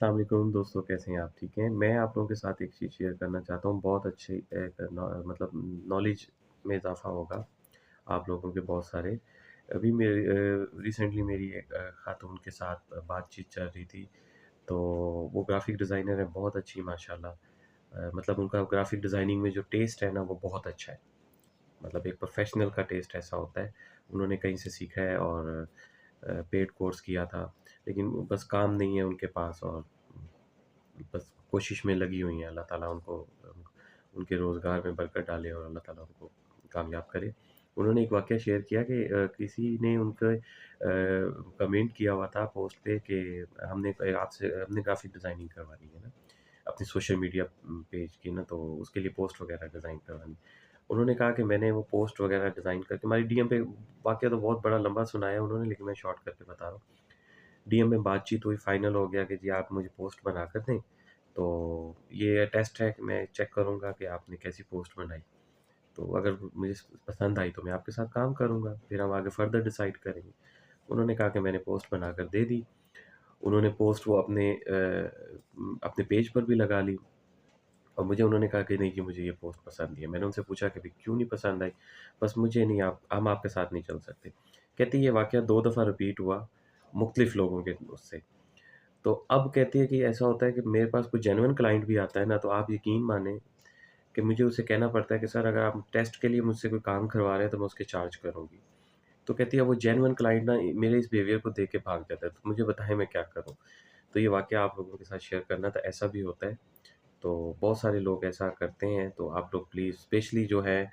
السلام علیکم دوستوں، کیسے ہیں آپ؟ ٹھیک ہیں؟ میں آپ لوگوں کے ساتھ ایک چیز شیئر کرنا چاہتا ہوں، بہت اچھی ایک مطلب نالج میں اضافہ ہوگا آپ لوگوں کے بہت سارے۔ ابھی میری ریسنٹلی میری ایک خاتون کے ساتھ بات چیت چل رہی تھی، تو وہ گرافک ڈیزائنر ہے، بہت اچھی ماشاءاللہ۔ مطلب ان کا گرافک ڈیزائننگ میں جو ٹیسٹ ہے نا وہ بہت اچھا ہے، مطلب ایک پروفیشنل کا ٹیسٹ ایسا ہوتا ہے۔ انہوں نے کہیں سے سیکھا ہے اور پیڈ کورس کیا تھا، لیکن بس کام نہیں ہے ان کے پاس، اور بس کوشش میں لگی ہوئی ہیں۔ اللہ تعالیٰ ان کو ان کے روزگار میں برکت ڈالے اور اللہ تعالیٰ ان کو کامیاب کرے۔ انہوں نے ایک واقعہ شیئر کیا کہ کسی نے ان کے کمنٹ کیا ہوا تھا پوسٹ پہ کہ ہم نے گرافک ڈیزائننگ کروانی ہے نا اپنی سوشل میڈیا پیج کی نا، تو اس کے لیے پوسٹ وغیرہ ڈیزائن کروانی۔ انہوں نے کہا کہ میں نے وہ پوسٹ وغیرہ ڈیزائن کر کے ہماری ڈی ایم پہ، واقعہ تو بہت بڑا لمبا سنایا انہوں نے، لیکن میں شارٹ کر کے بتا رہا ہوں۔ ڈی ایم میں بات چیت ہوئی، فائنل ہو گیا کہ جی آپ مجھے پوسٹ بنا کر دیں، تو یہ ٹیسٹ ہے کہ میں چیک کروں گا کہ آپ نے کیسی پوسٹ بنائی، تو اگر مجھے پسند آئی تو میں آپ کے ساتھ کام کروں گا، پھر ہم آگے فردر ڈیسائیڈ کریں گے۔ انہوں نے کہا کہ میں نے پوسٹ بنا کر دے دی۔ انہوں نے پوسٹ وہ اپنے پیج پر بھی لگا لی، اور مجھے انہوں نے کہا کہ نہیں جی مجھے یہ پوسٹ پسند نہیں ہے۔ میں نے ان سے پوچھا کہ کیوں نہیں پسند آئی؟ بس مجھے نہیں، ہم آپ کے ساتھ نہیں چل سکتے۔ کہتی یہ واقعہ 2 دفعہ رپیٹ ہوا مختلف لوگوں کے اس سے۔ تو اب کہتی ہے کہ ایسا ہوتا ہے کہ میرے پاس کوئی جینوئن کلائنٹ بھی آتا ہے نا، تو آپ یقین مانیں کہ مجھے اسے کہنا پڑتا ہے کہ سر اگر آپ ٹیسٹ کے لیے مجھ سے کوئی کام کروا رہے ہیں تو میں اس کے چارج کروں گی۔ تو کہتی ہے وہ جینوئن کلائنٹ نا میرے اس بیہیویئر کو دیکھ کے بھاگ جاتا ہے، تو مجھے بتائیں میں کیا کروں؟ تو یہ واقعہ آپ لوگوں کے ساتھ شیئر کرنا تھا، ایسا بھی ہوتا ہے۔ تو بہت سارے لوگ ایسا کرتے ہیں، تو آپ لوگ پلیز اسپیشلی جو ہے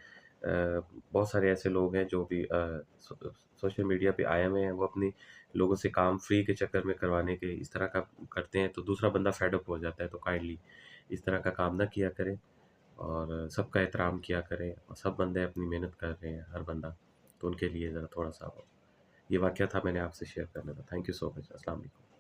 بہت سارے ایسے لوگ ہیں جو بھی سوشل میڈیا پہ آئے ہوئے ہیں، وہ اپنی لوگوں سے کام فری کے چکر میں کروانے کے اس طرح کا کرتے ہیں، تو دوسرا بندہ فیڈ اپ ہو جاتا ہے۔ تو کائنڈلی اس طرح کا کام نہ کیا کریں، اور سب کا احترام کیا کریں، اور سب بندے اپنی محنت کر رہے ہیں ہر بندہ، تو ان کے لیے ذرا تھوڑا سا یہ واقعہ تھا، میں نے آپ سے شیئر کرنا تھا۔ تھینک یو سو مچ، السلام علیکم۔